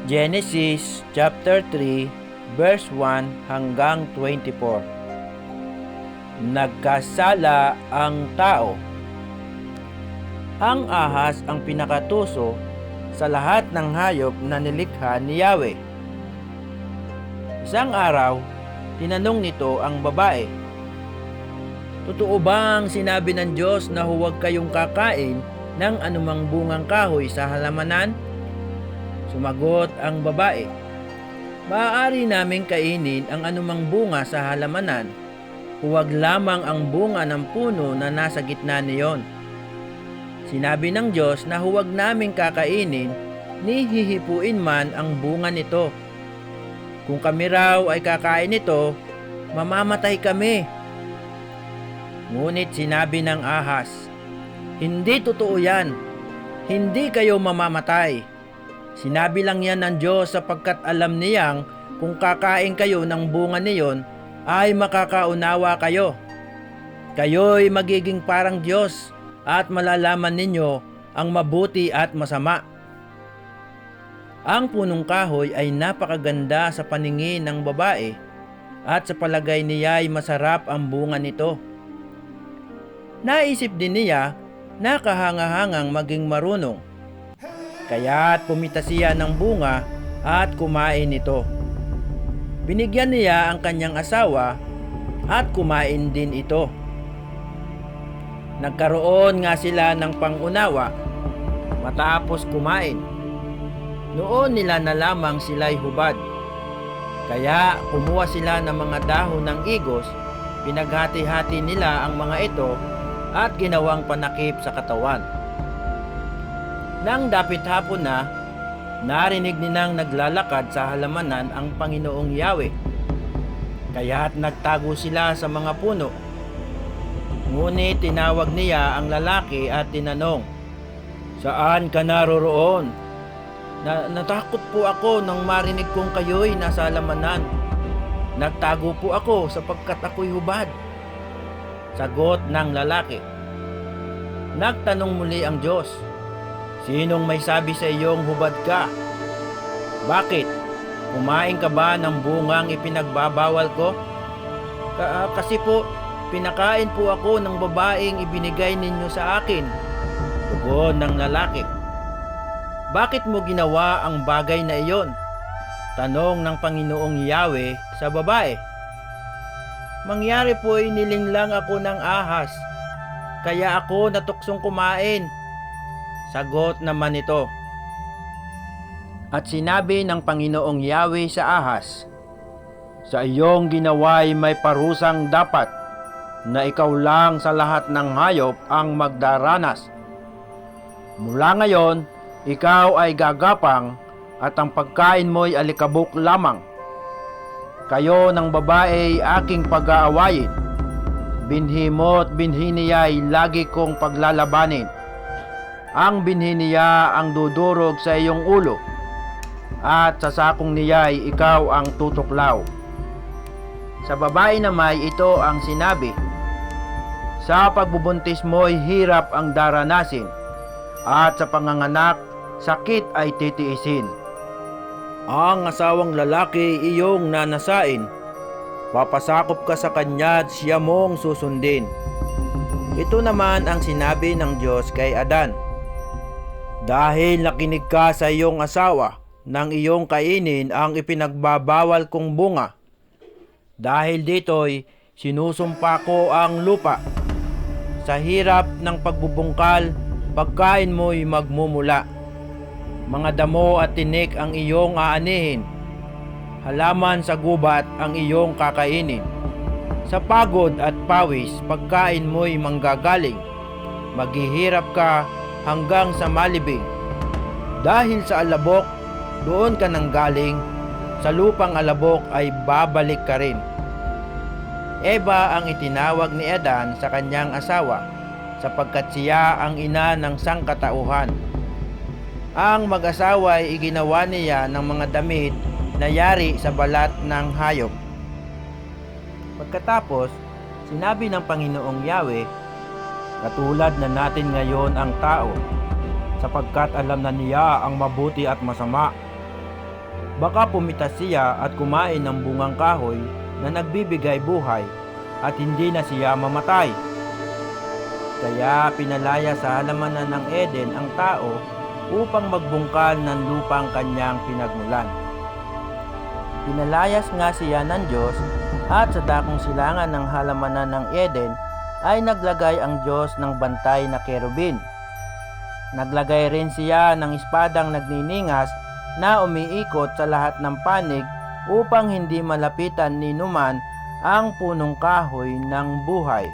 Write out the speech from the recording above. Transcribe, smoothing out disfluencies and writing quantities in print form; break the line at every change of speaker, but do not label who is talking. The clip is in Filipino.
Genesis chapter 3 verse 1 hanggang 24. Nagkasala ang tao. Ang ahas ang pinakatuso sa lahat ng hayop na nilikha ni Yahweh. Isang araw, tinanong nito ang babae, "Totoo bang sinabi ng Diyos na huwag kayong kakain ng anumang bungang kahoy sa halamanan?" Sumagot ang babae, "Maaari naming kainin ang anumang bunga sa halamanan, huwag lamang ang bunga ng puno na nasa gitna niyon. Sinabi ng Diyos na huwag naming kakainin ni hihipuin man ang bunga nito. Kung kami raw ay kakain nito, mamamatay kami." Ngunit sinabi ng ahas, "Hindi totoo yan. Hindi kayo mamamatay. Sinabi lang yan ng Diyos sapagkat alam niyang kung kakain kayo ng bunga niyon ay makakaunawa kayo. Kayo'y magiging parang Diyos at malalaman ninyo ang mabuti at masama." Ang punong kahoy ay napakaganda sa paningin ng babae at sa palagay niya ay masarap ang bunga nito. Naisip din niya na kahangahangang maging marunong. Kaya't pumita siya ng bunga at kumain nito. Binigyan niya ang kanyang asawa at kumain din ito. Nagkaroon nga sila ng pangunawa matapos kumain. Noon nila na lamang sila'y hubad. Kaya kumuha sila ng mga dahon ng igos, pinaghati-hati nila ang mga ito at ginawang panakip sa katawan. Nang dapit hapon na, narinig nilang naglalakad sa halamanan ang Panginoong Yahweh. Kaya't nagtago sila sa mga puno. Ngunit tinawag niya ang lalaki at tinanong, "Saan ka naroroon?" Natakot po ako nang marinig kong kayo'y nasa halamanan. Nagtago po ako sapagkat ako'y hubad." Sagot ng lalaki. Nagtanong muli ang Diyos, "Sinong may sabi sa iyong hubad ka? Bakit? Kumain ka ba ng bungang ipinagbabawal ko?" Kasi po, pinakain po ako ng babaeng ibinigay ninyo sa akin." Tugon ng lalaki. "Bakit mo ginawa ang bagay na iyon?" Tanong ng Panginoong Yahweh sa babae. "Mangyari po ay nilinglang ako ng ahas, kaya ako natuksong kumain." Sagot naman nito. At sinabi ng Panginoong Yahweh sa ahas, "Sa iyong ginawa'y may parusang dapat na ikaw lang sa lahat ng hayop ang magdaranas. Mula ngayon, ikaw ay gagapang at ang pagkain mo'y alikabok lamang. Kayo ng babae ay aking pag-aawayin. Binhi mo at binhi niya'y lagi kong paglalabanin. Ang binhi niya ang dudurog sa iyong ulo, at sa sakong niya'y ikaw ang tutuklaw." Sa babae naman ito ang sinabi, "Sa pagbubuntis mo'y hirap ang daranasin, at sa panganganak, sakit ay titiisin. Ang asawang lalaki iyong nanasain, papasakop ka sa kanya at siya mong susundin." Ito naman ang sinabi ng Diyos kay Adan, "Dahil nakinig ka sa iyong asawa nang iyong kainin ang ipinagbabawal kong bunga, dahil dito'y sinusumpa ko ang lupa. Sa hirap ng pagbubungkal, pagkain mo'y magmumula. Mga damo at tinik ang iyong aanihin. Halaman sa gubat ang iyong kakainin. Sa pagod at pawis, pagkain mo'y manggagaling. Maghihirap ka hanggang sa malibing. Dahil sa alabok, doon ka nang galing. Sa lupang alabok ay babalik ka rin." Eva ang itinawag ni Adan sa kanyang asawa, sapagkat siya ang ina ng sangkatauhan. Ang mag-asawa ay iginawa niya ng mga damit na yari sa balat ng hayop. Pagkatapos, sinabi ng Panginoong Yahweh, "Katulad na natin ngayon ang tao, sapagkat alam na niya ang mabuti at masama. Baka pumitas siya at kumain ng bungang kahoy na nagbibigay buhay, at hindi na siya mamatay." Kaya pinalaya sa halamanan ng Eden ang tao upang magbungkal ng lupang kanyang pinagmulan. Pinalayas nga siya ng Diyos, at sa dakong silangan ng halamanan ng Eden ay naglagay ang Diyos ng bantay na kerubin. Naglagay rin siya ng espadang nagniningas na umiikot sa lahat ng panig upang hindi malapitan ni numan ang punong kahoy ng buhay.